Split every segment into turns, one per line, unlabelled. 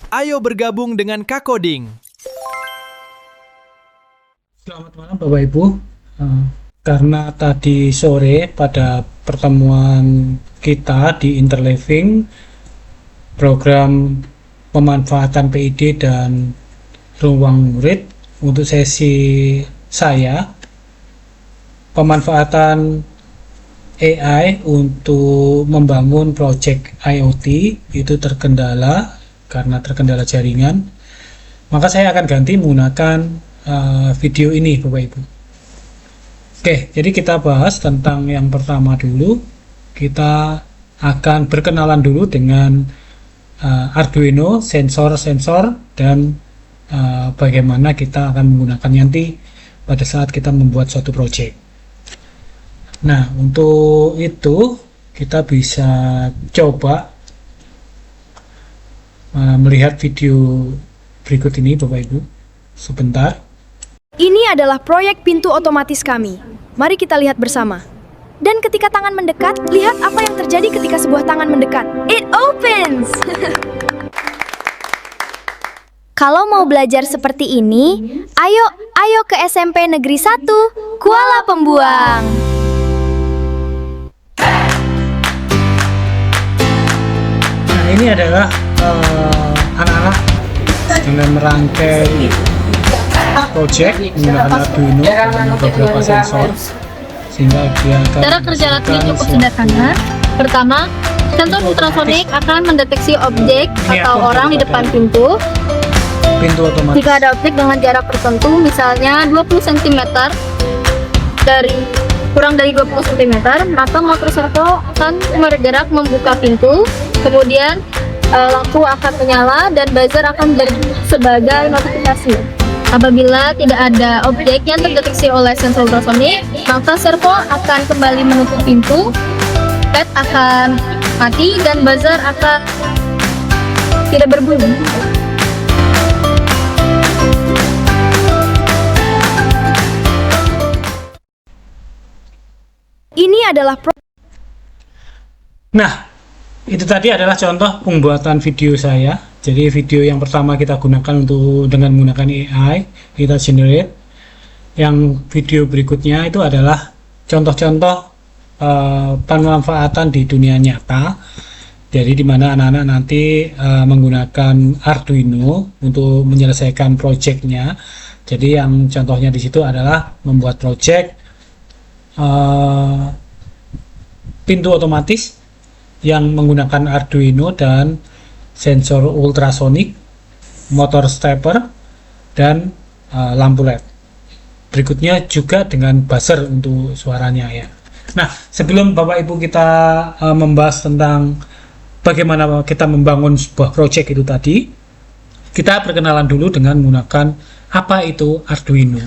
Ayo bergabung dengan Kakoding.
Selamat malam Bapak Ibu. Karena tadi sore pada pertemuan kita di Interliving, program pemanfaatan PID dan ruang murid, untuk sesi saya, pemanfaatan AI untuk membangun project IoT itu terkendala karena terkendala jaringan, maka saya akan ganti menggunakan video ini Bapak Ibu. Oke, jadi kita bahas tentang yang pertama dulu. Kita akan berkenalan dulu dengan Arduino, sensor-sensor, dan bagaimana kita akan menggunakan nanti pada saat kita membuat suatu project. Nah, untuk itu kita bisa coba melihat video berikut ini Bapak Ibu sebentar.
Ini adalah proyek pintu otomatis kami. Mari kita lihat bersama. Dan ketika tangan mendekat, lihat apa yang terjadi ketika sebuah tangan mendekat. It opens! Kalau mau belajar seperti ini, ayo ke SMP Negeri 1, Kuala Pembuang.
Nah, ini adalah anak-anak dengan merangkai project menggunakan Arduino dengan beberapa sensor, sehingga dia akan
Cara kerja alatnya cukup sederhana. Pertama, sensor ultrasonik akan mendeteksi objek atau orang di depan pintu.
otomatis.
Jika ada objek dengan jarak tertentu, misalnya 20 cm kurang dari 20 cm, maka motor servo akan bergerak membuka pintu. Kemudian lampu akan menyala dan buzzer akan berbunyi sebagai notifikasi. Apabila tidak ada objek yang terdeteksi oleh sensor ultrasonik, maka servo akan kembali menutup pintu, LED akan mati, dan buzzer akan tidak berbunyi.
Ini adalah
Nah, itu tadi adalah contoh pembuatan video saya. Jadi video yang pertama kita gunakan dengan menggunakan AI, kita generate. Yang video berikutnya itu adalah contoh-contoh pemanfaatan di dunia nyata. Jadi di mana anak-anak nanti menggunakan Arduino untuk menyelesaikan projectnya. Jadi yang contohnya di situ adalah membuat project pintu otomatis yang menggunakan Arduino dan sensor ultrasonik, motor stepper, dan lampu LED. Berikutnya juga dengan buzzer untuk suaranya ya. Nah, sebelum Bapak Ibu kita membahas tentang bagaimana kita membangun sebuah project itu tadi, kita perkenalan dulu dengan menggunakan apa itu Arduino.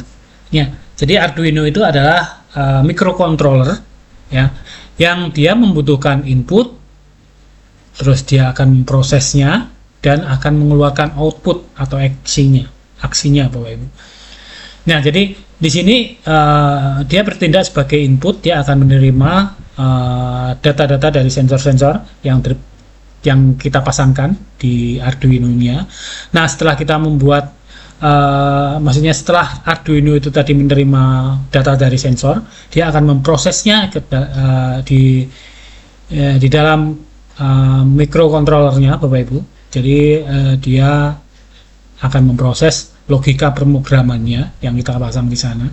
Ya, jadi Arduino itu adalah microcontroller ya, yang dia membutuhkan input, terus dia akan memprosesnya dan akan mengeluarkan output atau aksinya Bapak Ibu. Nah, jadi di sini dia bertindak sebagai input, dia akan menerima data-data dari sensor-sensor yang kita pasangkan di Arduino-nya. Nah, setelah kita membuat maksudnya setelah Arduino itu tadi menerima data dari sensor, dia akan memprosesnya di dalam microcontrollernya Bapak Ibu. Jadi dia akan memproses logika pemrogramannya yang kita pasang di sana,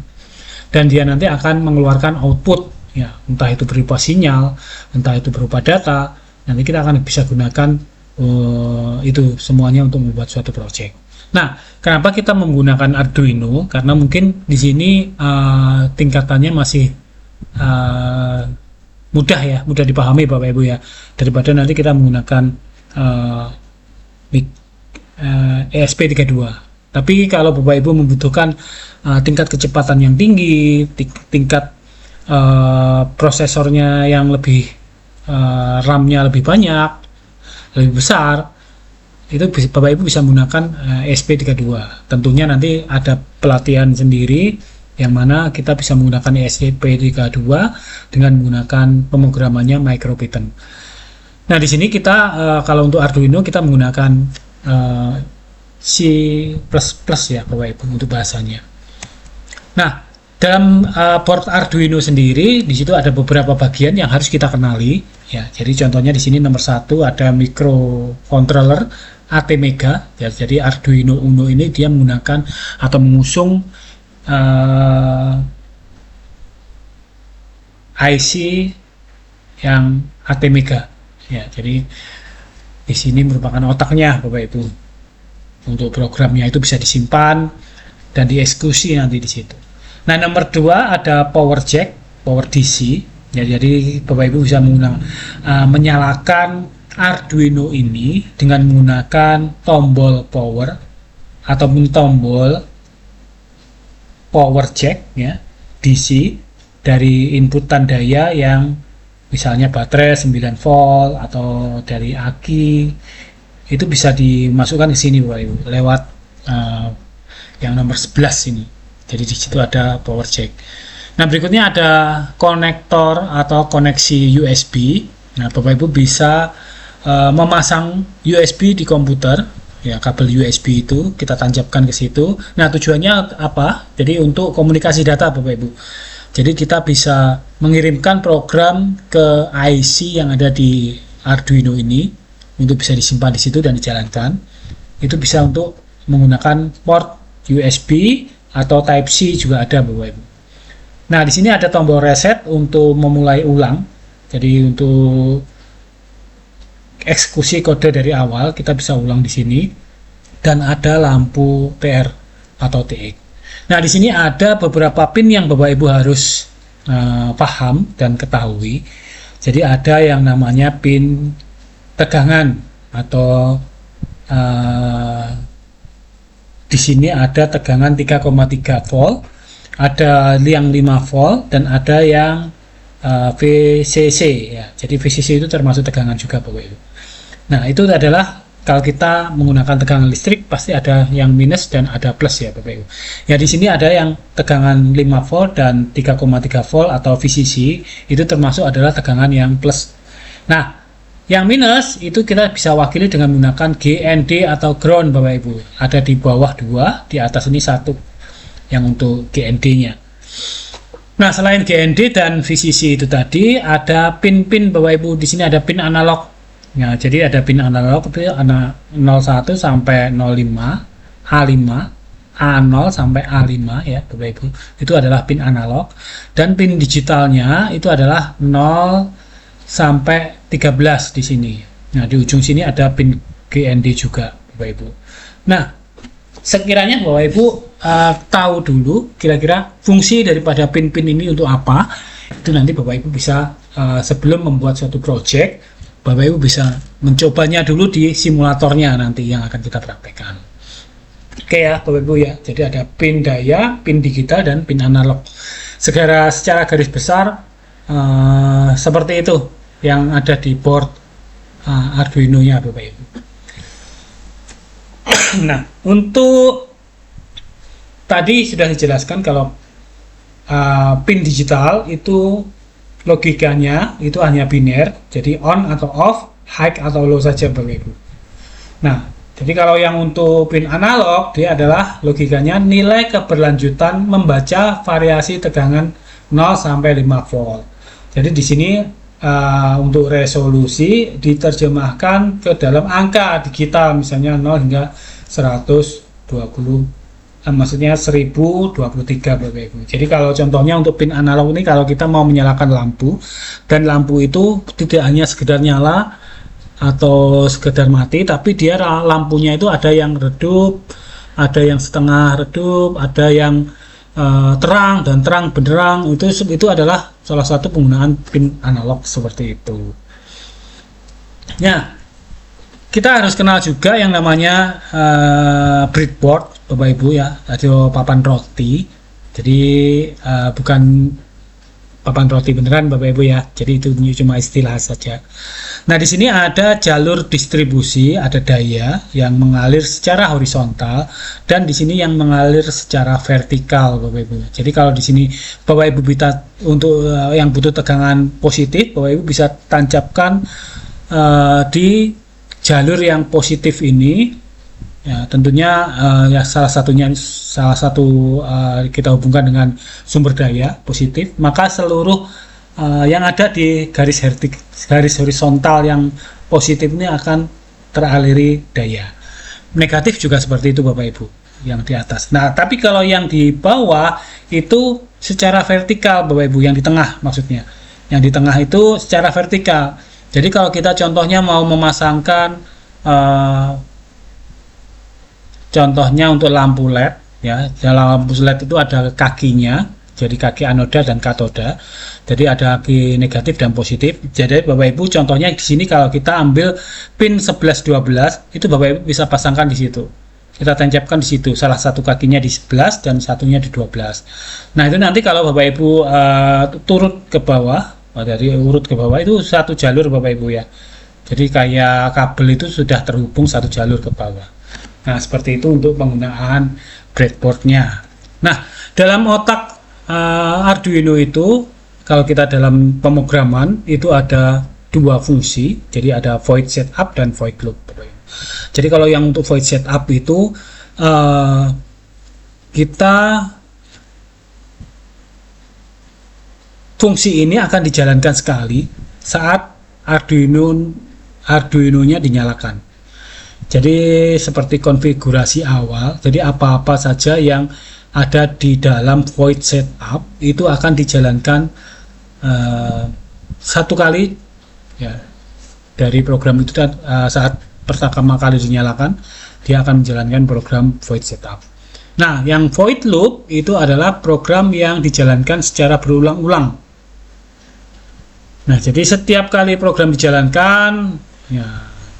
dan dia nanti akan mengeluarkan output ya, entah itu berupa sinyal, entah itu berupa data. Nanti kita akan bisa gunakan itu semuanya untuk membuat suatu project. Nah, kenapa kita menggunakan Arduino? Karena mungkin di sini tingkatannya masih mudah dipahami Bapak Ibu ya, daripada nanti kita menggunakan ESP32. Tapi kalau Bapak Ibu membutuhkan tingkat kecepatan yang tinggi, tingkat prosesornya yang lebih RAM-nya lebih banyak, lebih besar, itu Bapak Ibu bisa menggunakan ESP32. Tentunya nanti ada pelatihan sendiri yang mana kita bisa menggunakan ESP32 dengan menggunakan pemrogramannya MicroPython. Nah, di sini kita kalau untuk Arduino kita menggunakan C++ ya Bapak Ibu untuk bahasanya. Nah, dalam board Arduino sendiri di situ ada beberapa bagian yang harus kita kenali ya. Jadi contohnya di sini nomor 1 ada microcontroller ATmega ya. Jadi Arduino Uno ini dia menggunakan atau mengusung IC yang ATmega ya. Jadi di sini merupakan otaknya Bapak Ibu. Untuk programnya itu bisa disimpan dan dieksekusi nanti di situ. Nah, nomor 2 ada power jack, power DC. Ya, jadi Bapak Ibu bisa menyalakan Arduino ini dengan menggunakan tombol power ataupun tombol power jack ya, DC dari inputan daya yang misalnya baterai 9 volt atau dari aki. Itu bisa dimasukkan ke sini Bapak Ibu lewat yang nomor 11 ini. Jadi di situ ada power jack. Nah, berikutnya ada konektor atau koneksi USB. Nah, Bapak Ibu bisa memasang USB di komputer ya, kabel USB itu kita tancapkan ke situ. Nah, tujuannya apa? Jadi untuk komunikasi data Bapak Ibu. Jadi kita bisa mengirimkan program ke IC yang ada di Arduino ini untuk bisa disimpan di situ dan dijalankan. Itu bisa untuk menggunakan port USB atau Type C juga ada Bapak Ibu. Nah, di sini ada tombol reset untuk memulai ulang. Jadi untuk eksekusi kode dari awal kita bisa ulang di sini, dan ada lampu TR atau TX. Nah, di sini ada beberapa pin yang Bapak Ibu harus paham dan ketahui. Jadi ada yang namanya pin tegangan atau di sini ada tegangan 3,3 volt, ada yang 5 volt, dan ada yang VCC ya. Jadi VCC itu termasuk tegangan juga Bapak Ibu. Nah, itu adalah kalau kita menggunakan tegangan listrik pasti ada yang minus dan ada plus ya Bapak Ibu. Ya, di sini ada yang tegangan 5 volt dan 3,3 volt atau VCC, itu termasuk adalah tegangan yang plus. Nah, yang minus itu kita bisa wakili dengan menggunakan GND atau ground Bapak Ibu. Ada di bawah 2, di atas ini 1 yang untuk GND-nya. Nah, selain GND dan VCC itu tadi ada pin-pin Bapak Ibu. Di sini ada pin analog. Ya, jadi ada pin analog itu 01 sampai 05, A5, A0 sampai A5 ya Bapak Ibu. Itu adalah pin analog, dan pin digitalnya itu adalah 0 sampai 13 di sini. Nah, di ujung sini ada pin GND juga Bapak Ibu. Nah, sekiranya Bapak Ibu tahu dulu kira-kira fungsi daripada pin-pin ini untuk apa, itu nanti Bapak Ibu bisa sebelum membuat suatu project, Bapak Ibu bisa mencobanya dulu di simulatornya nanti yang akan kita praktekkan. Oke ya Bapak Ibu ya, jadi ada pin daya, pin digital, dan pin analog. Secara garis besar seperti itu yang ada di board Arduino nya Bapak Ibu. Nah, untuk tadi sudah dijelaskan kalau pin digital itu logikanya itu hanya biner, jadi on atau off, high atau low saja Bapak Ibu. Nah, jadi kalau yang untuk pin analog dia adalah logikanya nilai keberlanjutan membaca variasi tegangan 0 sampai 5 volt. Jadi di sini untuk resolusi diterjemahkan ke dalam angka digital, misalnya 0 hingga 120, maksudnya 1023 Bapak Ibu. Jadi kalau contohnya untuk pin analog ini, kalau kita mau menyalakan lampu, dan lampu itu tidak hanya sekedar nyala atau sekedar mati, tapi dia lampunya itu ada yang redup, ada yang setengah redup, ada yang terang dan terang benderang. Itu adalah salah satu penggunaan pin analog seperti itu. Nah, kita harus kenal juga yang namanya breadboard Bapak Ibu ya, atau papan roti. Jadi bukan papan roti beneran Bapak Ibu ya. Jadi itu cuma istilah saja. Nah, di sini ada jalur distribusi, ada daya yang mengalir secara horizontal, dan di sini yang mengalir secara vertikal Bapak Ibu. Jadi kalau di sini Bapak Ibu bisa untuk yang butuh tegangan positif, Bapak Ibu bisa tancapkan di jalur yang positif ini Ya, tentunya ya salah satu kita hubungkan dengan sumber daya positif, maka seluruh yang ada di garis horizontal yang positif ini akan teraliri daya. Negatif juga seperti itu Bapak Ibu, yang di atas. Nah, tapi kalau yang di bawah itu secara vertikal Bapak Ibu, yang di tengah maksudnya. Yang di tengah itu secara vertikal. Jadi kalau kita contohnya mau memasangkan contohnya untuk lampu LED, ya, dalam lampu LED itu ada kakinya, jadi kaki anoda dan katoda. Jadi ada kaki negatif dan positif. Jadi Bapak Ibu contohnya di sini kalau kita ambil pin 11 12 itu Bapak Ibu bisa pasangkan di situ. Kita tancapkan di situ, salah satu kakinya di 11 dan satunya di 12. Nah, itu nanti kalau Bapak Ibu turut ke bawah, dari urut ke bawah itu satu jalur Bapak Ibu ya. Jadi kayak kabel itu sudah terhubung satu jalur ke bawah. Nah, seperti itu untuk penggunaan breadboardnya. Nah, dalam otak Arduino itu, kalau kita dalam pemrograman itu ada dua fungsi. Jadi ada void setup dan void loop. Jadi kalau yang untuk void setup itu kita fungsi ini akan dijalankan sekali saat Arduino-nya dinyalakan. Jadi seperti konfigurasi awal, jadi apa-apa saja yang ada di dalam void setup itu akan dijalankan satu kali ya, dari program itu saat pertama kali dinyalakan dia akan menjalankan program void setup. Nah, yang void loop itu adalah program yang dijalankan secara berulang-ulang. Nah, jadi setiap kali program dijalankan ya,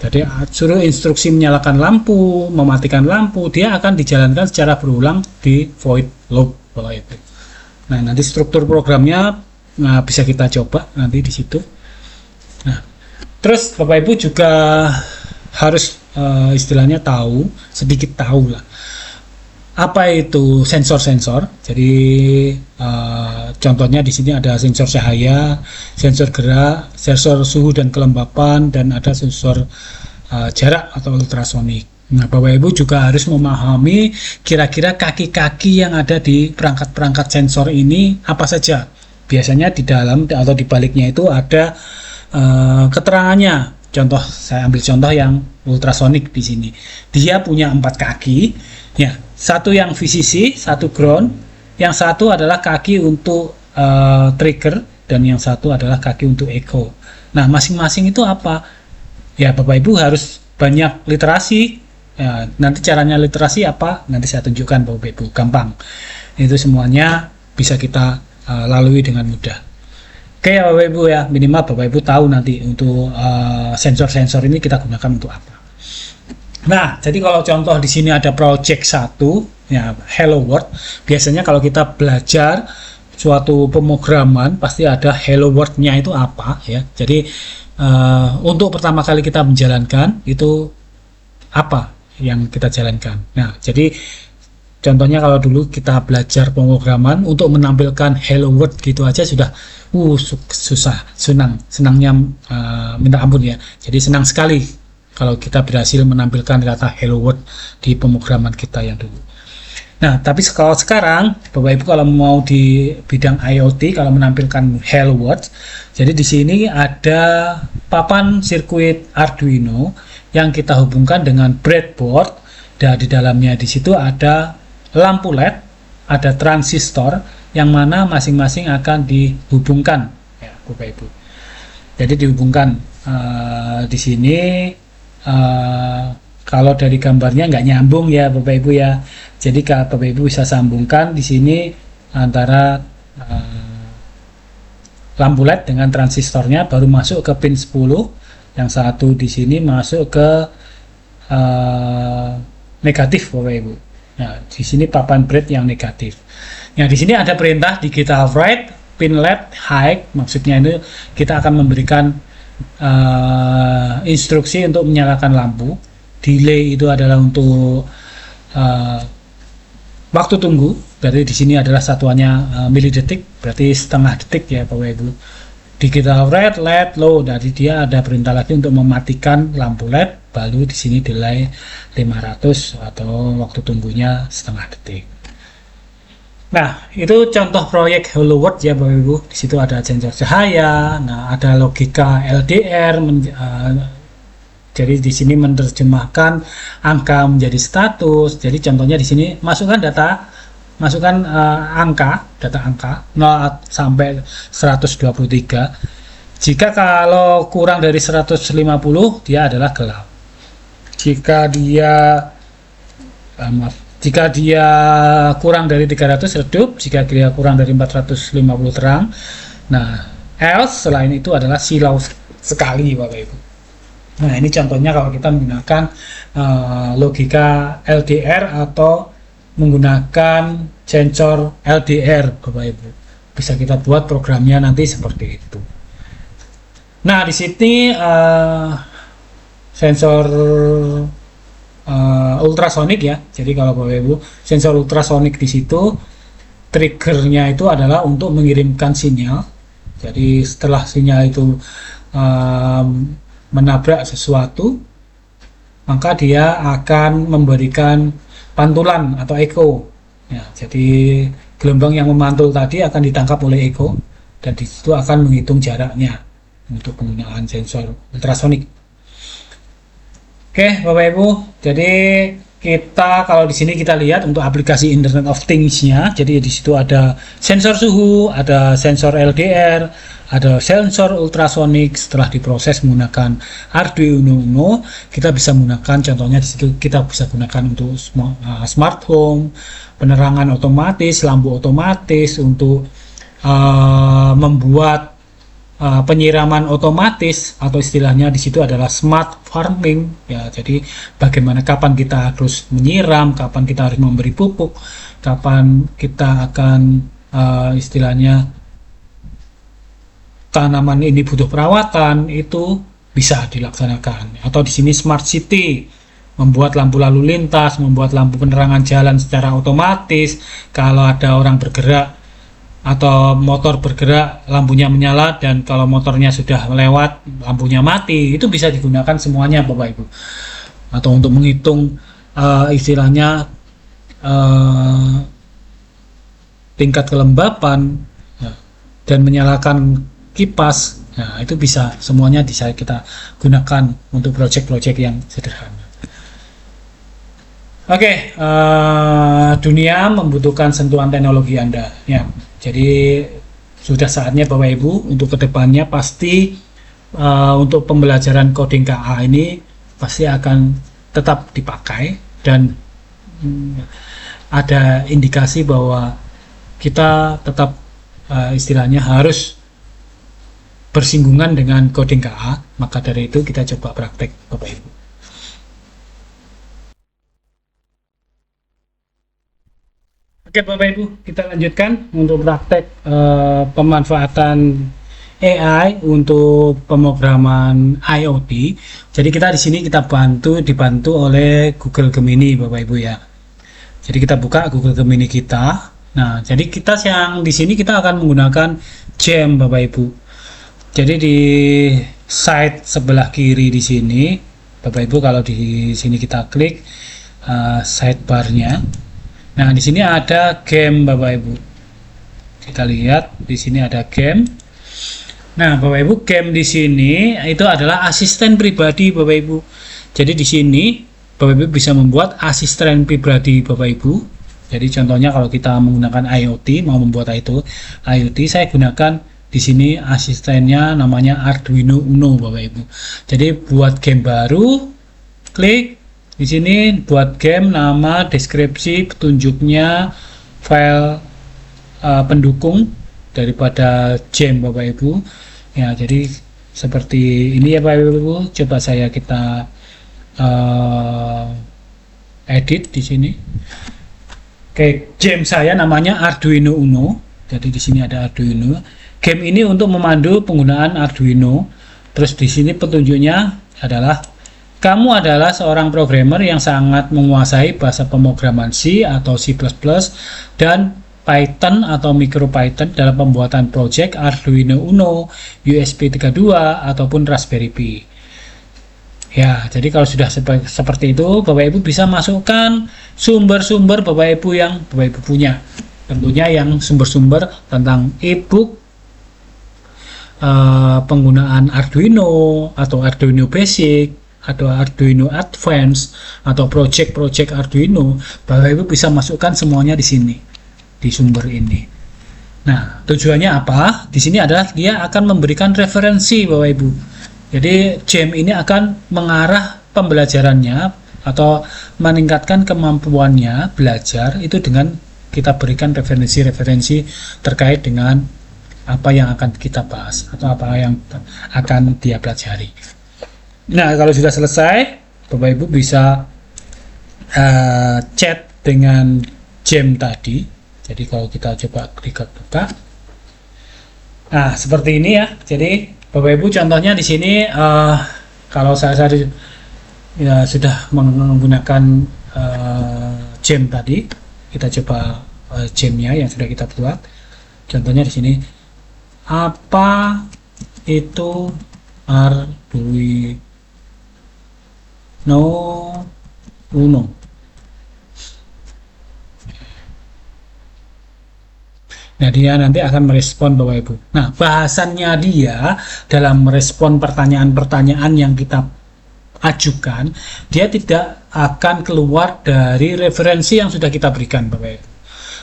jadi suruh instruksi menyalakan lampu, mematikan lampu, dia akan dijalankan secara berulang di void loop. Nah, nanti struktur programnya bisa kita coba nanti di situ. Nah, terus Bapak Ibu juga harus istilahnya sedikit tahu lah apa itu sensor-sensor. Jadi contohnya di sini ada sensor cahaya, sensor gerak, sensor suhu dan kelembapan, dan ada sensor jarak atau ultrasonik. Nah, Bapak Ibu juga harus memahami kira-kira kaki-kaki yang ada di perangkat-perangkat sensor ini apa saja. Biasanya di dalam atau di baliknya itu ada keterangannya. Contoh, saya ambil contoh yang ultrasonik di sini. Dia punya 4 kaki. Ya, satu yang VCC, satu ground, yang satu adalah kaki untuk trigger, dan yang satu adalah kaki untuk echo. Nah, masing-masing itu apa? Ya, Bapak Ibu harus banyak literasi. Ya, nanti caranya literasi apa? Nanti saya tunjukkan Bapak Ibu, gampang. Itu semuanya bisa kita lalui dengan mudah. Oke ya Bapak Ibu ya, minimal Bapak Ibu tahu nanti untuk sensor-sensor ini kita gunakan untuk apa. Nah, jadi kalau contoh di sini ada project 1 ya, Hello World. Biasanya kalau kita belajar suatu pemrograman pasti ada Hello World-nya itu apa ya. Jadi untuk pertama kali kita menjalankan itu apa yang kita jalankan. Nah, jadi contohnya kalau dulu kita belajar pemrograman untuk menampilkan Hello World gitu aja sudah susah, senangnya minta ampun ya. Jadi senang sekali kalau kita berhasil menampilkan kata Hello World di pemrograman kita yang dulu. Nah, tapi kalau sekarang Bapak Ibu kalau mau di bidang IoT, kalau menampilkan Hello World, jadi di sini ada papan sirkuit Arduino yang kita hubungkan dengan breadboard, dan di dalamnya di situ ada lampu LED, ada transistor yang mana masing-masing akan dihubungkan ya Bapak Ibu. Jadi dihubungkan di sini kalau dari gambarnya nggak nyambung ya Bapak Ibu ya. Jadi kalau Bapak Ibu bisa sambungkan di sini antara lampu LED dengan transistornya, baru masuk ke pin 10. Yang satu di sini masuk ke negatif Bapak Ibu. Nah, di sini papan bread yang negatif. Nah, di sini ada perintah digital write pin LED high, maksudnya itu kita akan memberikan instruksi untuk menyalakan lampu. Delay itu adalah untuk waktu tunggu. Berarti di sini adalah satuannya milidetik, berarti setengah detik ya Bapak Ibu. Digital red, LED, low. Jadi dia ada perintah lagi untuk mematikan lampu LED, lalu di sini delay 500 atau waktu tunggunya setengah detik. Nah, itu contoh proyek Hello World ya Bapak Ibu. Di situ ada sensor cahaya, nah ada logika LDR, jadi di sini menerjemahkan angka menjadi status. Jadi contohnya di sini masukkan data, masukkan data angka 0 sampai 123. Jika kalau kurang dari 150 dia adalah gelap. Jika dia kurang dari 300 redup, jika dia kurang dari 450 terang. Nah, else selain itu adalah silau sekali Bapak Ibu. Nah, ini contohnya kalau kita menggunakan logika LDR atau menggunakan sensor LDR Bapak Ibu. Bisa kita buat programnya nanti seperti itu. Nah, di sini sensor ultrasonik ya. Jadi kalau Bapak Ibu, sensor ultrasonik di situ triggernya itu adalah untuk mengirimkan sinyal. Jadi setelah sinyal itu menabrak sesuatu, maka dia akan memberikan pantulan atau echo. Ya, jadi gelombang yang memantul tadi akan ditangkap oleh echo dan di situ akan menghitung jaraknya untuk penggunaan sensor ultrasonik. Oke, Bapak Ibu. Jadi kita kalau di sini kita lihat untuk aplikasi Internet of Things-nya. Jadi di situ ada sensor suhu, ada sensor LDR, ada sensor ultrasonik. Setelah diproses menggunakan Arduino Uno, kita bisa menggunakan contohnya di situ kita bisa gunakan untuk smart home, penerangan otomatis, lampu otomatis, untuk membuat penyiraman otomatis, atau istilahnya di situ adalah smart farming ya. Jadi bagaimana kapan kita harus menyiram, kapan kita harus memberi pupuk, kapan kita akan istilahnya tanaman ini butuh perawatan, itu bisa dilaksanakan. Atau di sini smart city, membuat lampu lalu lintas, membuat lampu penerangan jalan secara otomatis. Kalau ada orang bergerak atau motor bergerak, lampunya menyala, dan kalau motornya sudah lewat lampunya mati, itu bisa digunakan semuanya Bapak Ibu. Atau untuk menghitung istilahnya tingkat kelembapan ya, dan menyalakan kipas. Nah, itu bisa semuanya bisa kita gunakan untuk proyek-proyek yang sederhana. Oke, dunia membutuhkan sentuhan teknologi Anda ya. Jadi sudah saatnya Bapak Ibu untuk kedepannya pasti untuk pembelajaran coding KA ini pasti akan tetap dipakai, dan ada indikasi bahwa kita tetap istilahnya harus bersinggungan dengan coding KA. Maka dari itu kita coba praktek Bapak Ibu. Oke Bapak Ibu, kita lanjutkan untuk praktek pemanfaatan AI untuk pemrograman IoT. Jadi kita di sini kita dibantu oleh Google Gemini Bapak Ibu ya. Jadi kita buka Google Gemini kita. Nah, jadi kita yang di sini kita akan menggunakan Gem Bapak Ibu. Jadi di side sebelah kiri di sini Bapak Ibu, kalau di sini kita klik sidebar-nya. Nah, di sini ada game Bapak Ibu. Kita lihat di sini ada game. Nah, Bapak Ibu, game di sini itu adalah asisten pribadi Bapak Ibu. Jadi di sini Bapak Ibu bisa membuat asisten pribadi Bapak Ibu. Jadi contohnya kalau kita menggunakan IoT, mau membuat IoT, saya gunakan di sini asistennya namanya Arduino Uno Bapak Ibu. Jadi buat game baru, klik di sini buat game, nama, deskripsi, petunjuknya, file pendukung daripada Gem Bapak Ibu. Ya, jadi seperti ini ya Bapak Ibu. Coba kita edit di sini. Oke, Gem saya namanya Arduino Uno. Jadi di sini ada Arduino. Game ini untuk memandu penggunaan Arduino. Terus di sini petunjuknya adalah kamu adalah seorang programmer yang sangat menguasai bahasa pemrograman C atau C++ dan Python atau MicroPython dalam pembuatan proyek Arduino Uno, USB32 ataupun Raspberry Pi. Ya, jadi kalau sudah seperti itu, Bapak Ibu bisa masukkan sumber-sumber Bapak Ibu yang Bapak Ibu punya. Tentunya yang sumber-sumber tentang e-book, penggunaan Arduino atau Arduino Basic atau Arduino Advance atau project-project Arduino, Bapak Ibu bisa masukkan semuanya di sini, di sumber ini. Nah, tujuannya apa? Di sini adalah dia akan memberikan referensi Bapak Ibu. Jadi jam ini akan mengarah pembelajarannya atau meningkatkan kemampuannya belajar itu dengan kita berikan referensi-referensi terkait dengan apa yang akan kita bahas atau apa yang akan dia pelajari. Nah, kalau sudah selesai, Bapak Ibu bisa chat dengan jam tadi. Jadi kalau kita coba klik buka, nah seperti ini ya. Jadi Bapak Ibu contohnya di sini kalau saya ya, sudah menggunakan jam tadi, kita coba jamnya yang sudah kita buat. Contohnya di sini, apa itu Arduino Uno? Nah, dia nanti akan merespon Bapak Ibu. Nah, bahasannya dia dalam merespon pertanyaan-pertanyaan yang kita ajukan, dia tidak akan keluar dari referensi yang sudah kita berikan Bapak Ibu.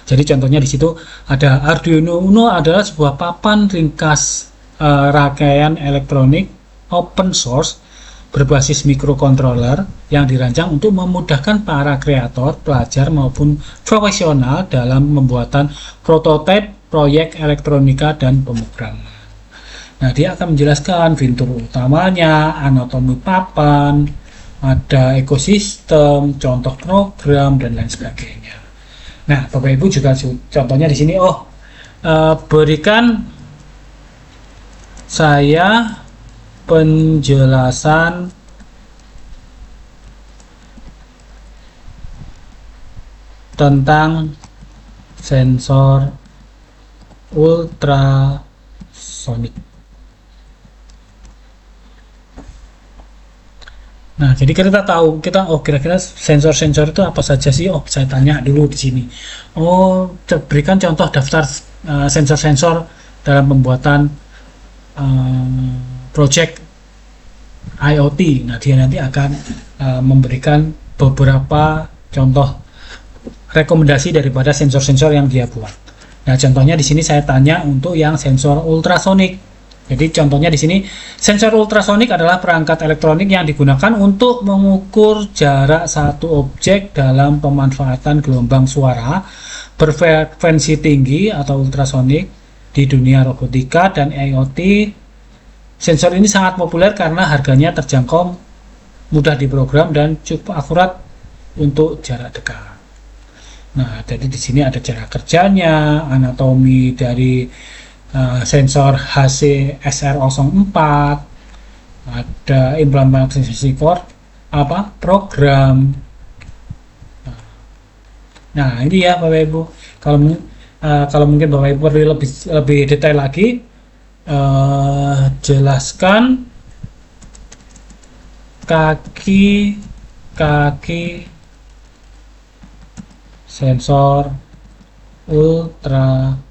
Jadi contohnya di situ ada Arduino Uno adalah sebuah papan ringkas rangkaian elektronik open source berbasis microcontroller yang dirancang untuk memudahkan para kreator, pelajar maupun profesional dalam pembuatan prototipe proyek elektronika dan pemrograman. Nah, dia akan menjelaskan fitur utamanya, anatomi papan, ada ekosistem, contoh program dan lain sebagainya. Nah, Bapak Ibu juga contohnya di sini, berikan saya penjelasan tentang sensor ultrasonik. Nah, jadi kita tahu kira-kira sensor-sensor itu apa saja sih? Saya tanya dulu di sini. Berikan contoh daftar sensor-sensor dalam pembuatan project IoT. Nah, dia nanti akan memberikan beberapa contoh rekomendasi daripada sensor-sensor yang dia buat. Nah, contohnya di sini saya tanya untuk yang sensor ultrasonik. Jadi contohnya di sini sensor ultrasonik adalah perangkat elektronik yang digunakan untuk mengukur jarak satu objek dalam pemanfaatan gelombang suara berfrekuensi tinggi atau ultrasonik di dunia robotika dan IoT. Sensor ini sangat populer karena harganya terjangkau, mudah diprogram dan cukup akurat untuk jarak dekat. Nah, jadi di sini ada cara kerjanya, anatomi dari sensor HC-SR04, ada implementasi program. Nah, ini ya Bapak Ibu. Kalau mungkin Bapak Ibu perlu lebih detail lagi, jelaskan kaki sensor ultrasonik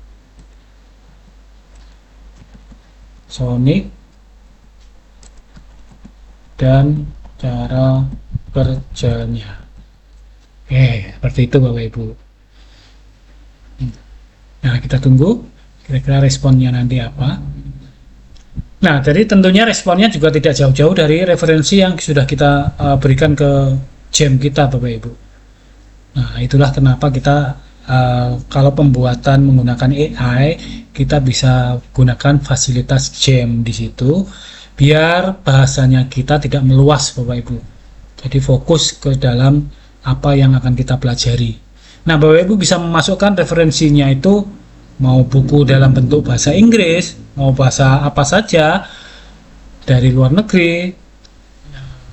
dan cara kerjanya. Seperti itu Bapak Ibu. Nah, kita tunggu kira-kira responnya nanti apa. Nah, jadi tentunya responnya juga tidak jauh-jauh dari referensi yang sudah kita berikan ke jam kita Bapak Ibu. Nah, itulah kenapa kita kalau pembuatan menggunakan AI, kita bisa gunakan fasilitas jam di situ biar bahasanya kita tidak meluas Bapak Ibu. Jadi fokus ke dalam apa yang akan kita pelajari. Nah, Bapak Ibu bisa memasukkan referensinya itu mau buku dalam bentuk bahasa Inggris, mau bahasa apa saja dari luar negeri.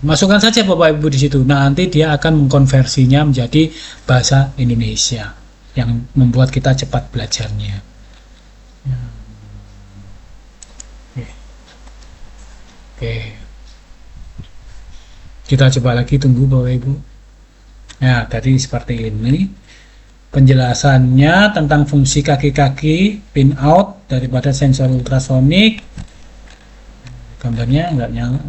Masukkan saja Bapak Ibu di situ. Nah, nanti dia akan mengkonversinya menjadi bahasa Indonesia yang membuat kita cepat belajarnya. Oke. Kita coba lagi, tunggu Bapak Ibu. Nah, tadi seperti ini penjelasannya tentang fungsi kaki-kaki pin out daripada sensor ultrasonik. Gambarnya nggak nyala.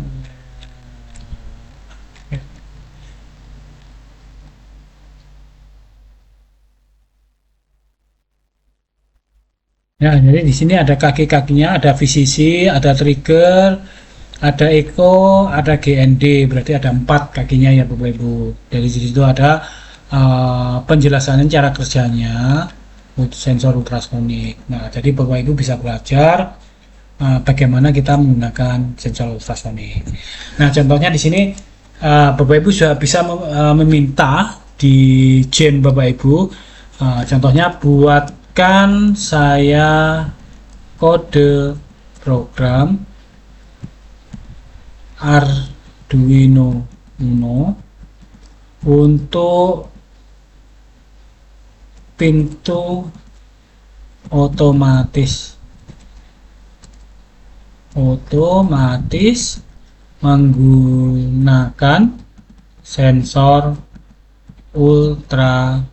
Ya, jadi di sini ada kaki-kakinya, ada VCC, ada trigger, ada echo, ada GND, berarti ada 4 kakinya ya Bapak Ibu. Dari situ ada penjelasannya cara kerjanya untuk sensor ultrasonik. Nah, jadi Bapak Ibu bisa belajar bagaimana kita menggunakan sensor ultrasonik. Nah, contohnya di sini Bapak Ibu sudah bisa meminta di Gen Bapak Ibu, contohnya buatkan saya kode program Arduino Uno untuk pintu otomatis menggunakan sensor ultrasonik.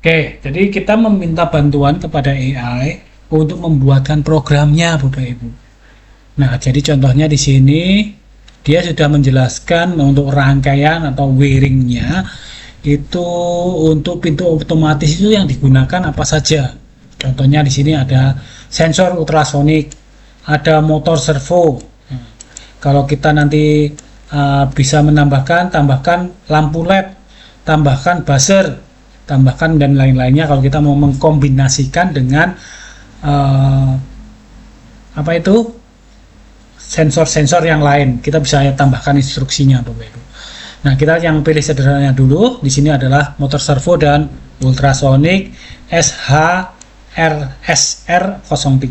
Oke, jadi kita meminta bantuan kepada AI untuk membuatkan programnya, Bapak Ibu. Nah, jadi contohnya di sini dia sudah menjelaskan untuk rangkaian atau wiringnya itu untuk pintu otomatis itu yang digunakan apa saja. Contohnya di sini ada sensor ultrasonik, ada motor servo. Kalau kita nanti bisa tambahkan lampu LED, tambahkan buzzer, tambahkan dan lain-lainnya. Kalau kita mau mengkombinasikan dengan sensor-sensor yang lain, kita bisa tambahkan instruksinya, Bapak Ibu. Nah, kita yang pilih sederhananya dulu. Di sini adalah motor servo dan ultrasonik SHRSR03.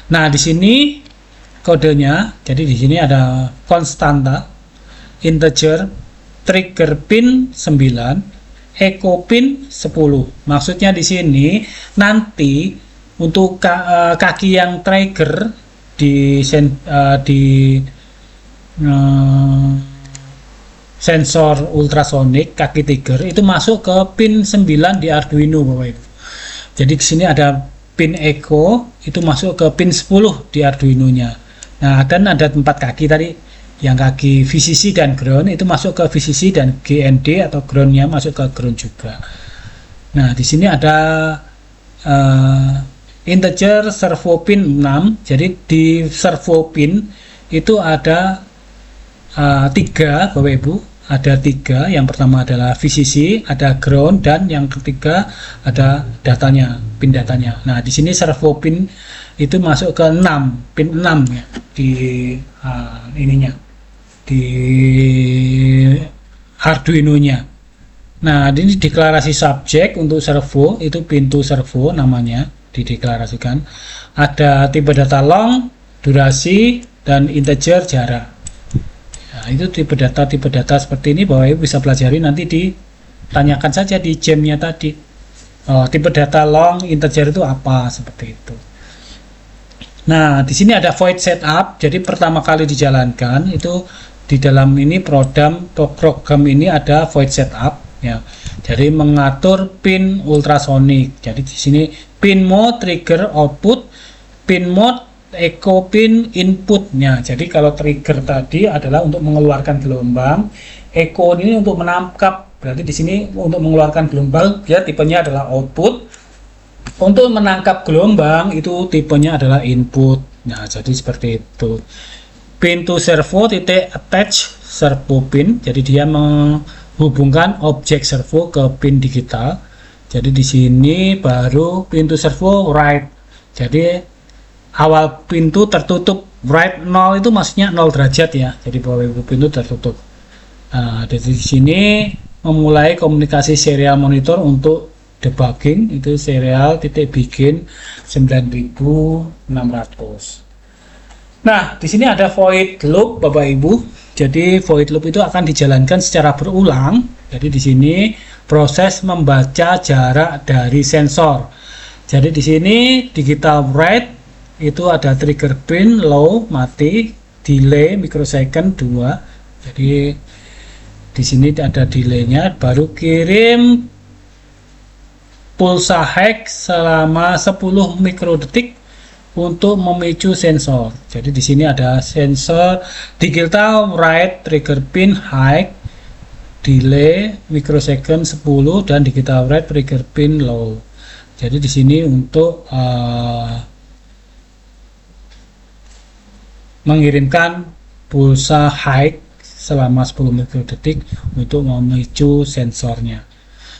Nah, di sini kodenya, jadi di sini ada konstanta, integer, trigger pin 9, echo pin 10. Maksudnya di sini nanti untuk kaki yang trigger di sensor ultrasonik kaki trigger itu masuk ke pin 9 di Arduino, Bapak Ibu. Jadi di sini ada pin echo itu masuk ke pin 10 di Arduino-nya. Nah, dan ada 4 kaki tadi, yang kaki VCC dan ground itu masuk ke VCC dan GND atau ground-nya masuk ke ground juga. Nah, di sini ada integer servo pin 6. Jadi di servo pin itu ada 3, Bapak Ibu. Ada 3. Yang pertama adalah VCC, ada ground, dan yang ketiga ada datanya, pin datanya. Nah, di sini servo pin itu masuk ke 6, pin 6 ya di ininya, di Arduino-nya. Nah, ini deklarasi subjek untuk servo, itu pintu servo namanya, dideklarasikan. Ada tipe data long, durasi, dan integer jarak. Nah, itu tipe data seperti ini Bapak Ibu bisa pelajari, nanti ditanyakan saja di jamnya tadi. Tipe data long, integer itu apa, seperti itu. Nah, di sini ada void setup. Jadi pertama kali dijalankan itu di dalam ini program ini ada void setup ya. Jadi mengatur pin ultrasonik. Jadi di sini pin mode trigger output, pin mode echo pin inputnya. Jadi kalau trigger tadi adalah untuk mengeluarkan gelombang, echo ini untuk menangkap. Berarti di sini untuk mengeluarkan gelombang dia tipenya adalah output. Untuk menangkap gelombang itu tipenya adalah input. Nah, jadi seperti itu. Pintu servo titik attach servo pin. Jadi dia menghubungkan objek servo ke pin digital. Jadi di sini baru pintu servo write. Jadi awal pintu tertutup, write 0 itu maksudnya 0 derajat ya. Jadi bahwa pintu tertutup. Nah, dari sini memulai komunikasi serial monitor untuk debugging, itu serial titik bikin 9600. Nah, di sini ada void loop Bapak Ibu. Jadi void loop itu akan dijalankan secara berulang. Jadi di sini proses membaca jarak dari sensor. Jadi di sini digital write itu ada trigger pin low mati, delay microsecond 2. Jadi di sini ada delaynya, baru kirim pulsa high selama 10 mikrodetik untuk memicu sensor. Jadi di sini ada sensor digital write trigger pin high, delay microsecond 10 dan digital write trigger pin low. Jadi di sini untuk mengirimkan pulsa high selama 10 mikrodetik untuk memicu sensornya.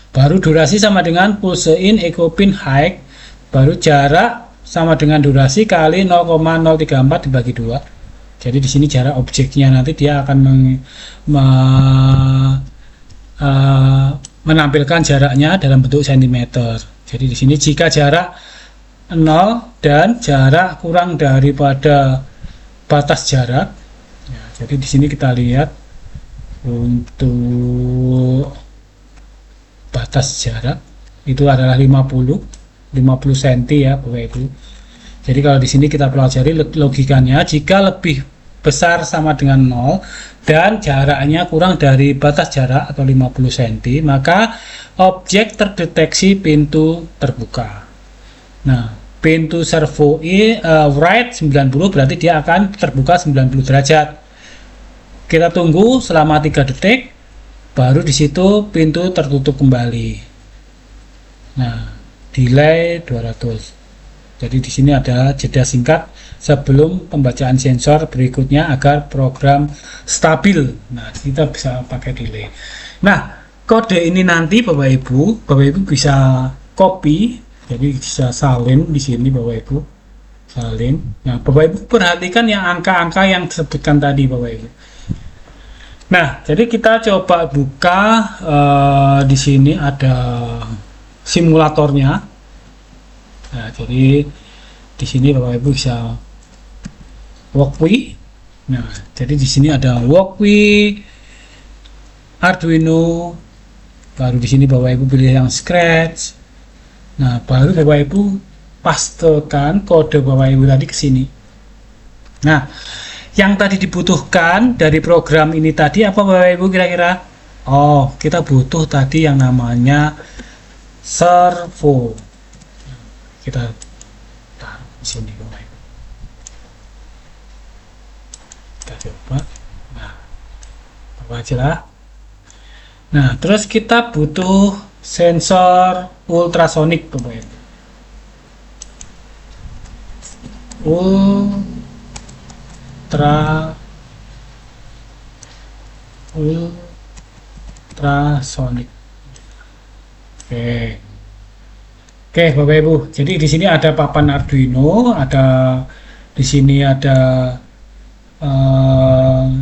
Baru durasi sama dengan pulse in echo pin high, baru jarak sama dengan durasi kali 0,034 dibagi 2. Jadi di sini jarak objeknya nanti dia akan menampilkan jaraknya dalam bentuk sentimeter. Jadi di sini jika jarak 0 dan jarak kurang daripada batas jarak, ya, jadi di sini kita lihat untuk batas jarak itu adalah 50 cm ya Bapak Ibu. Jadi kalau di sini kita pelajari logikanya, jika lebih besar sama dengan 0 dan jaraknya kurang dari batas jarak atau 50 cm, maka objek terdeteksi pintu terbuka. Nah, pintu servo write 90 berarti dia akan terbuka 90 derajat. Kita tunggu selama 3 detik, baru di situ pintu tertutup kembali. Nah, delay 200. Jadi di sini ada jeda singkat sebelum pembacaan sensor berikutnya agar program stabil. Nah, kita bisa pakai delay. Nah, kode ini nanti Bapak Ibu bisa copy. Jadi bisa salin di sini Bapak Ibu, salin. Nah, Bapak Ibu perhatikan yang angka-angka yang disebutkan tadi Bapak Ibu. Nah, jadi kita coba buka di sini ada simulatornya. Nah, jadi di sini Bapak Ibu bisa walkway. Nah, jadi di sini ada walkway, Arduino. Baru di sini Bapak Ibu pilih yang scratch. Nah, baru Bapak Ibu pastekan kode Bapak Ibu tadi ke sini. Nah, yang tadi dibutuhkan dari program ini tadi apa Bapak Ibu kira-kira? Oh, kita butuh tadi yang namanya servo. Kita taruh di sini Bapak Ibu. Kita coba. Nah, apa aja lah. Nah, terus kita butuh sensor ultrasonik Bapak Ibu. Ultrasonik. Oke. Oke, Bapak Ibu. Jadi di sini ada papan Arduino, di sini ada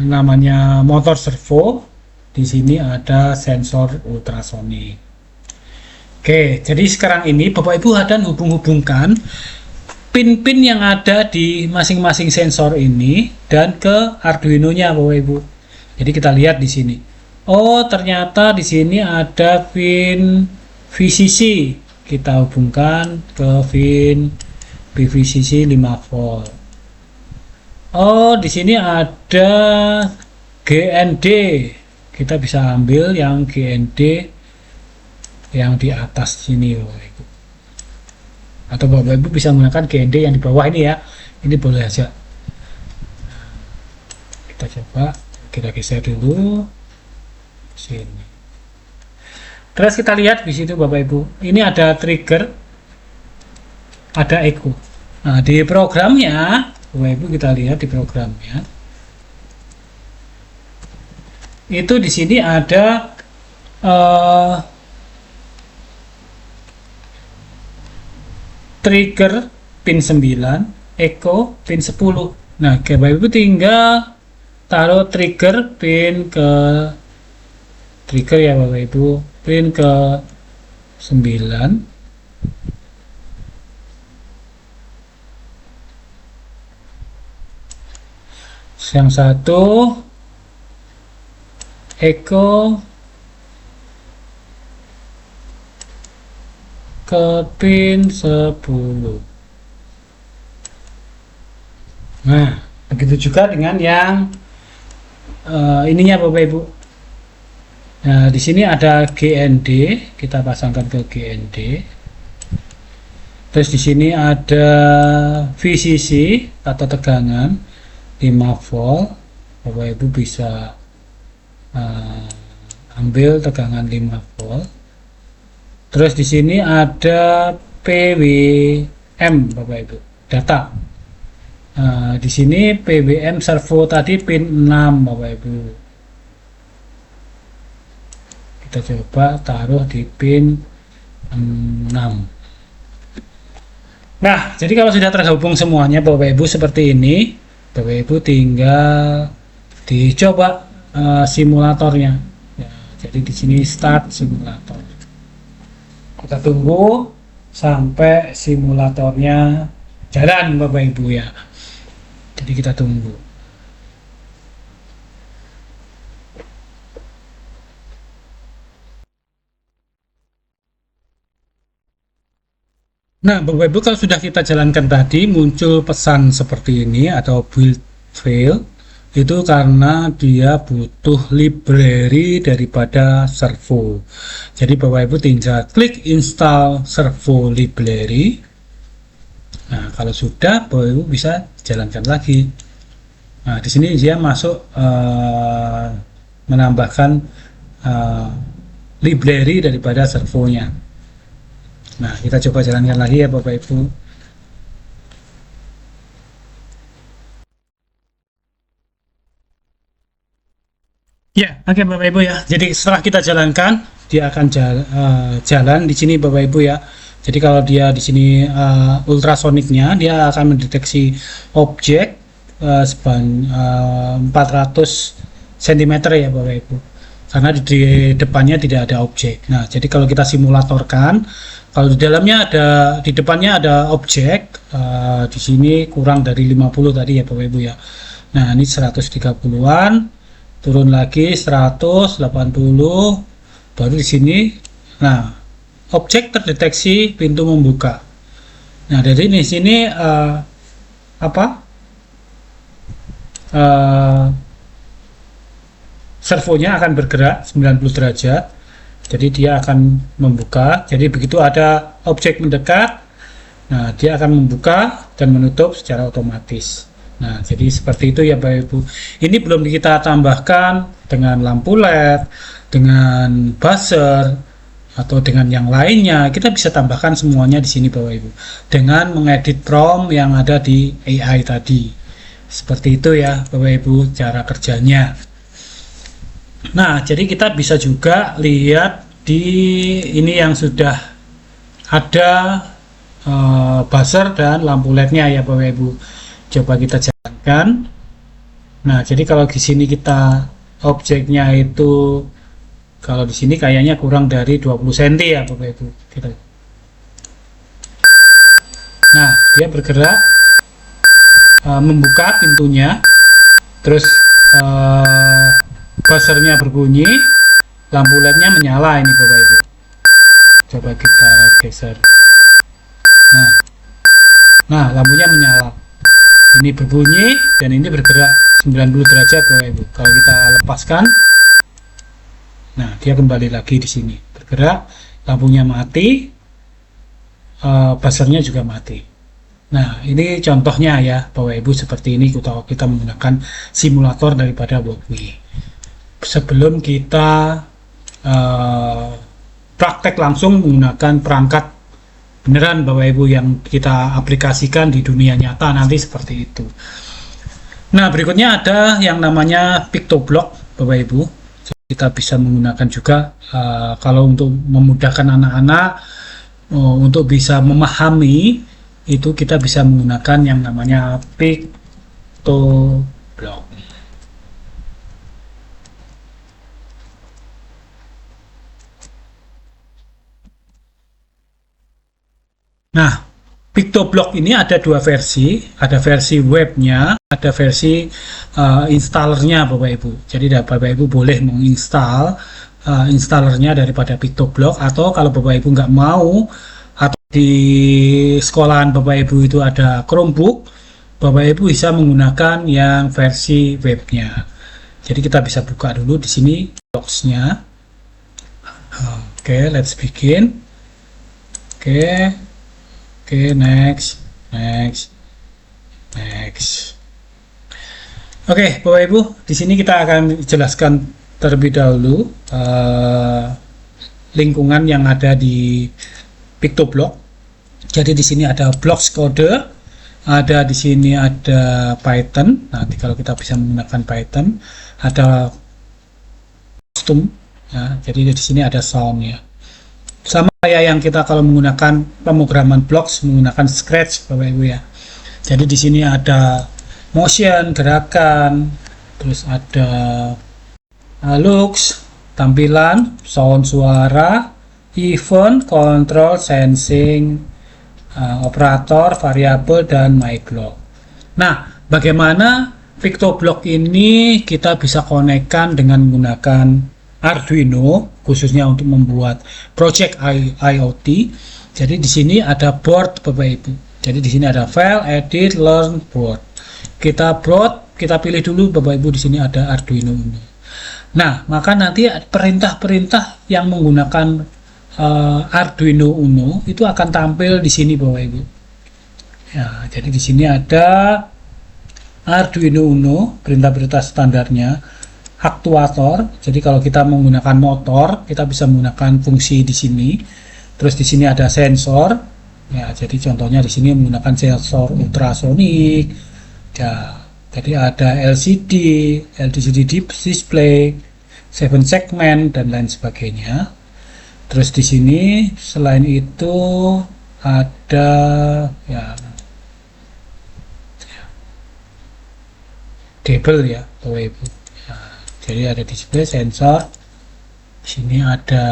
namanya motor servo. Di sini ada sensor ultrasonik. Oke, jadi sekarang ini Bapak Ibu akan hubung-hubungkan pin-pin yang ada di masing-masing sensor ini dan ke Arduino-nya Bapak Ibu. Jadi kita lihat di sini. Oh, ternyata di sini ada pin VCC. Kita hubungkan ke pin VCC 5 volt. Oh, di sini ada GND. Kita bisa ambil yang GND yang di atas sini Bapak Ibu. Atau Bapak Ibu bisa menggunakan GND yang di bawah ini ya. Ini boleh aja. Kita coba, kita geser dulu sini. Terus kita lihat di situ Bapak Ibu. Ini ada trigger, ada echo. Nah, di programnya Bapak Ibu kita lihat di programnya. Itu di sini ada trigger pin 9, echo pin 10. Nah, Bapak Ibu tinggal taruh trigger pin ke trigger ya Bapak Ibu, pin ke 9. Yang satu echo ke pin 10. Nah, begitu juga dengan yang ininya Bapak Ibu. Nah, di sini ada GND, kita pasangkan ke GND. Terus di sini ada VCC atau tegangan 5 volt. Bapak Ibu bisa ambil tegangan 5 volt. Terus di sini ada PWM Bapak Ibu, data. Di sini PWM servo tadi pin 6 Bapak Ibu. Kita coba taruh di pin 6. Nah, jadi kalau sudah terhubung semuanya Bapak Ibu seperti ini, Bapak Ibu tinggal dicoba simulatornya. Ya, jadi di sini start simulator. Kita tunggu sampai simulatornya jalan Bapak Ibu ya. Jadi kita tunggu. Nah, Bapak Ibu, kalau sudah kita jalankan tadi muncul pesan seperti ini atau build fail, itu karena dia butuh library daripada servo. Jadi Bapak Ibu tinggal klik install servo library. Nah, kalau sudah Bapak Ibu bisa jalankan lagi. Nah, di sini dia masuk menambahkan library daripada servonya. Nah, kita coba jalankan lagi ya Bapak Ibu. Ya, oke Bapak Ibu ya. Jadi setelah kita jalankan, dia akan jalan di sini Bapak Ibu ya. Jadi kalau dia di sini ultrasoniknya, dia akan mendeteksi objek 400 cm ya Bapak Ibu. Karena di depannya tidak ada objek. Nah, jadi kalau kita simulatorkan, kalau di dalamnya di depannya ada objek, di sini kurang dari 50 tadi ya Bapak Ibu ya. Nah, ini 130-an, turun lagi 180, baru di sini. Nah, objek terdeteksi, pintu membuka. Nah, dari di sini servonya akan bergerak 90 derajat. Jadi dia akan membuka. Jadi begitu ada objek mendekat, nah dia akan membuka dan menutup secara otomatis. Nah, jadi seperti itu ya Bapak Ibu. Ini belum kita tambahkan dengan lampu LED, dengan buzzer, atau dengan yang lainnya. Kita bisa tambahkan semuanya di sini Bapak Ibu. Dengan mengedit prompt yang ada di AI tadi. Seperti itu ya Bapak Ibu cara kerjanya. Nah, jadi kita bisa juga lihat di ini yang sudah ada buzzer dan lampu LED-nya ya Bapak Ibu. Coba kita jalankan. Nah, jadi kalau di sini kita objeknya itu, kalau di sini kayaknya kurang dari 20 cm ya Bapak Ibu. Nah, dia bergerak membuka pintunya, terus buzzernya berbunyi, lampu LED-nya menyala ini Bapak Ibu. Coba kita geser. Nah, lampunya menyala. Ini berbunyi dan ini bergerak 90 derajat Bapak Ibu. Kalau kita lepaskan, nah dia kembali lagi di sini bergerak, lampunya mati, buzzernya juga mati. Nah, ini contohnya ya Bapak Ibu, seperti ini kita menggunakan simulator daripada Walkme. Sebelum kita praktek langsung menggunakan perangkat beneran Bapak Ibu yang kita aplikasikan di dunia nyata nanti seperti itu. Nah, berikutnya ada yang namanya PictoBlock Bapak Ibu. Kita bisa menggunakan juga kalau untuk memudahkan anak-anak untuk bisa memahami, itu kita bisa menggunakan yang namanya PictoBlock. Nah, PictoBlock ini ada dua versi, ada versi webnya, ada versi installernya Bapak Ibu. Jadi Bapak Ibu boleh menginstal installernya daripada PictoBlock, atau kalau Bapak Ibu nggak mau, atau di sekolahan Bapak Ibu itu ada Chromebook, Bapak Ibu bisa menggunakan yang versi webnya. Jadi kita bisa buka dulu di sini blocks-nya. Oke, let's begin. Oke, next. Oke, Bapak Ibu, di sini kita akan jelaskan terlebih dahulu lingkungan yang ada di PictoBlock. Jadi di sini ada blocks code, ada di sini ada Python. Nanti kalau kita bisa menggunakan Python, ada custom. Ya, jadi di sini ada sound ya. Sama kayak yang kita kalau menggunakan pemrograman blocks menggunakan Scratch, Bapak Ibu ya. Jadi di sini ada motion, gerakan, terus ada looks, tampilan, sound, suara, event, control, sensing, operator, variabel, dan my block. Nah, bagaimana PictoBlock ini kita bisa konekkan dengan menggunakan Arduino, khususnya untuk membuat project IoT. Jadi di sini ada board, Bapak Ibu. Jadi di sini ada file, edit, learn, board. Kita pilih dulu, Bapak Ibu. Di sini ada Arduino ini. Nah, maka nanti perintah-perintah yang menggunakan Arduino Uno itu akan tampil di sini, Bapak Ibu. Ya, jadi di sini ada Arduino Uno, perintah-perintah standarnya, aktuator. Jadi kalau kita menggunakan motor, kita bisa menggunakan fungsi di sini. Terus di sini ada sensor. Ya, jadi contohnya di sini menggunakan sensor ultrasonik. Ya, jadi ada LCD display, 7 segment dan lain sebagainya. Terus di sini selain itu ada ya label ya, Bapak Ibu. Ya, jadi ada display, sensor. Di sini ada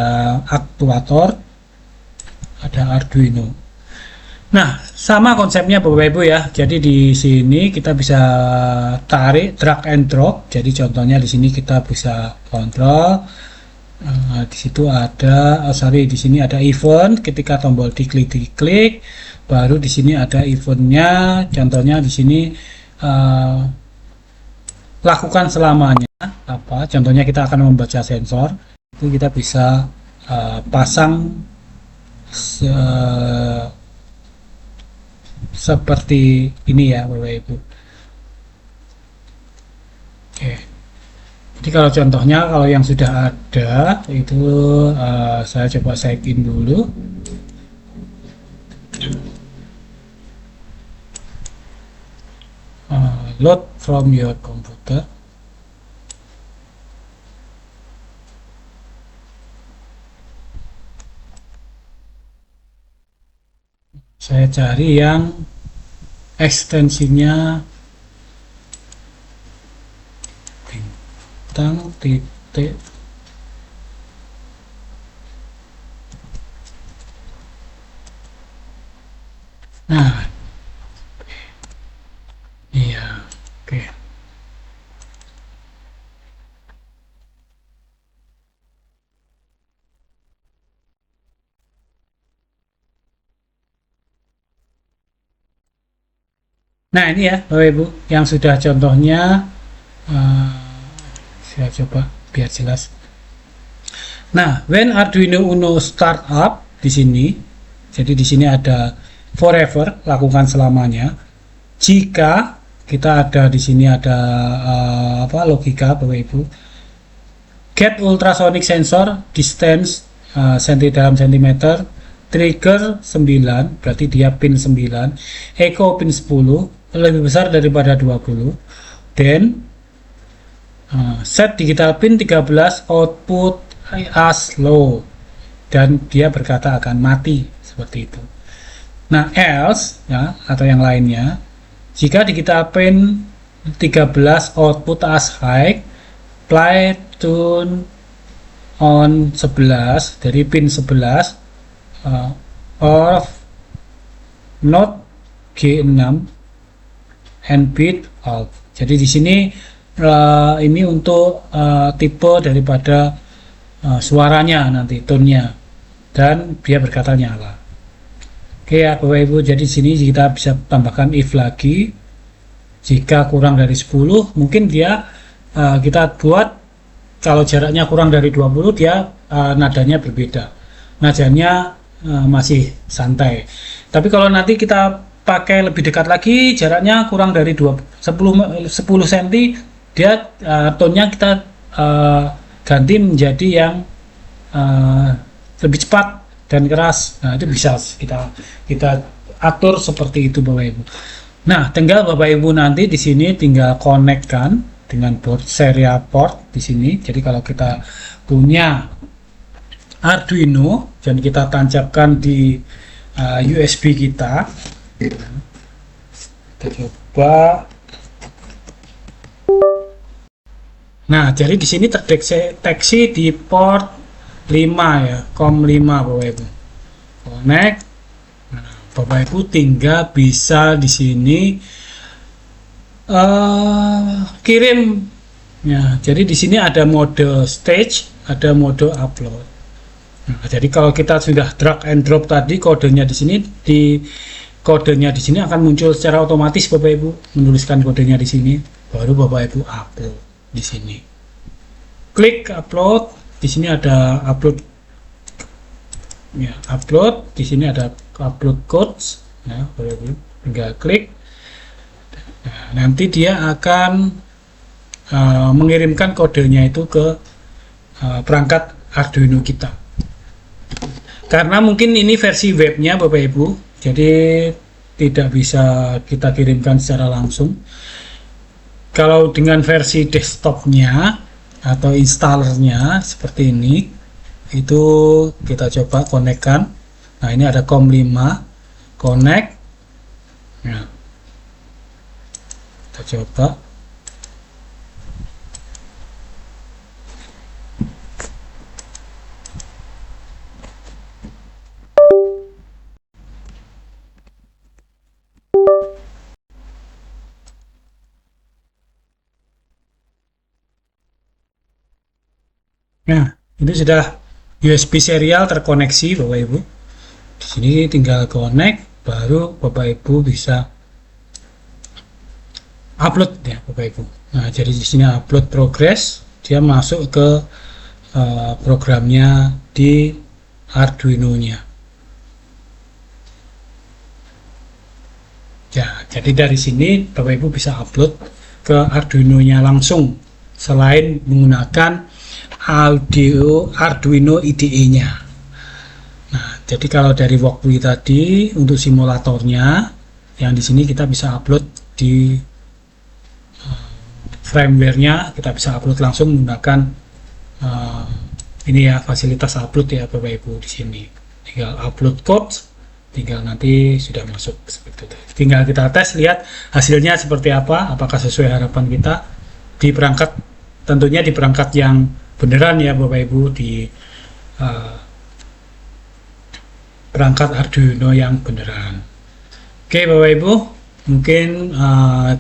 aktuator, ada Arduino. Nah, sama konsepnya Bapak Ibu ya. Jadi di sini kita bisa tarik, drag and drop. Jadi contohnya di sini kita bisa kontrol. Di situ ada, di sini ada event. Ketika tombol diklik, baru di sini ada eventnya. Contohnya di sini lakukan selamanya. Contohnya kita akan membaca sensor. Itu kita bisa pasang seperti ini ya, Bapak Ibu. Oke. Jadi kalau contohnya, kalau yang sudah ada itu saya coba sign dulu. Load from your computer. Saya cari yang ekstensinya titik. Nah, iya, oke. Nah, ini ya Bapak Ibu yang sudah contohnya. Saya coba biar jelas. Nah, when Arduino Uno start up di sini, jadi di sini ada forever, lakukan selamanya. Jika kita ada di sini ada logika Bapak Ibu. Get ultrasonic sensor distance dalam sentimeter, trigger 9, berarti dia pin 9, echo pin 10, lebih besar daripada 20. Then set digital pin 13, output as low, dan dia berkata akan mati seperti itu. Nah, else ya, atau yang lainnya, jika digital pin 13 output as high, play tune on 11 dari pin 11 or not G6 and bit off. Jadi di sini ini untuk tipe daripada suaranya nanti, tone-nya, dan dia berkata nyala. Oke ya Bapak Ibu, jadi sini kita bisa tambahkan if lagi. Jika kurang dari 10, mungkin dia kita buat kalau jaraknya kurang dari 20, dia nadanya berbeda. Nadanya masih santai. Tapi kalau nanti kita pakai lebih dekat lagi, jaraknya kurang dari 10 cm, dia tone-nya kita ganti menjadi yang lebih cepat dan keras. Nah, itu bisa kita atur seperti itu Bapak Ibu. Nah, tinggal Bapak Ibu nanti di sini tinggal connect-kan dengan board serial port di sini. Jadi kalau kita punya Arduino dan kita tancapkan di USB kita coba. Nah, jadi di sini terdeteksi di port 5 ya, COM 5 Bapak Ibu. Connect. Nah, Bapak Ibu tinggal bisa di sini kirim ya. Jadi di sini ada mode stage, ada mode upload. Nah, jadi kalau kita sudah drag and drop tadi kodenya di sini, kodenya di sini akan muncul secara otomatis Bapak Ibu, menuliskan kodenya di sini, baru Bapak Ibu upload di sini. Klik upload, di sini ada upload ya, upload, di sini ada upload codes ya, Bapak Ibu tinggal klik. Nah, nanti dia akan mengirimkan kodenya itu ke perangkat Arduino kita. Karena mungkin ini versi webnya Bapak Ibu, jadi tidak bisa kita kirimkan secara langsung. Kalau dengan versi desktopnya atau installernya seperti ini, itu kita coba konekkan. Nah, ini ada COM 5 connect. Nah, kita coba. Nah, ini sudah USB serial terkoneksi Bapak Ibu. Di sini tinggal connect, baru Bapak Ibu bisa upload ya Bapak Ibu. Nah, jadi di sini upload progress, dia masuk ke programnya di Arduino-nya. Ya, jadi dari sini Bapak Ibu bisa upload ke Arduino-nya langsung, selain menggunakan Arduino IDE-nya. Nah, jadi kalau dari walkthrough tadi untuk simulatornya, yang di sini kita bisa upload di firmware-nya, kita bisa upload langsung menggunakan ini ya, fasilitas upload ya Bapak Ibu di sini. Tinggal upload code, tinggal nanti sudah masuk seperti itu. Tinggal kita tes, lihat hasilnya seperti apa, apakah sesuai harapan kita di perangkat, tentunya di perangkat yang beneran ya Bapak Ibu, di perangkat Arduino yang beneran. Oke Bapak Ibu, mungkin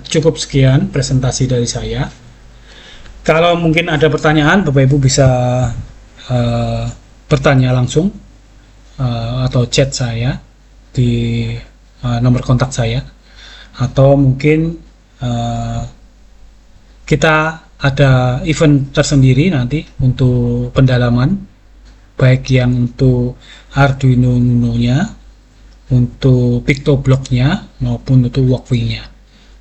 cukup sekian presentasi dari saya. Kalau mungkin ada pertanyaan, Bapak Ibu bisa bertanya langsung atau chat saya di nomor kontak saya, atau mungkin kita ada event tersendiri nanti untuk pendalaman, baik yang untuk Arduino Uno-nya, untuk PictoBlock-nya, maupun untuk walkthrough-nya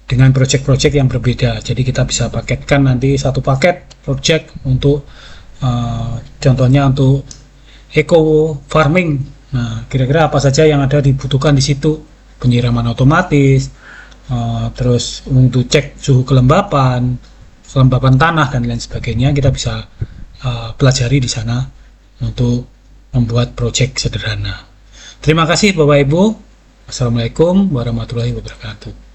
dengan project-project yang berbeda. Jadi kita bisa paketkan nanti satu paket project untuk contohnya untuk eco farming. Nah, kira-kira apa saja yang ada dibutuhkan di situ, penyiraman otomatis, terus untuk cek suhu kelembapan tanah dan lain sebagainya, kita bisa pelajari di sana untuk membuat project sederhana. Terima kasih Bapak Ibu. Assalamualaikum warahmatullahi wabarakatuh.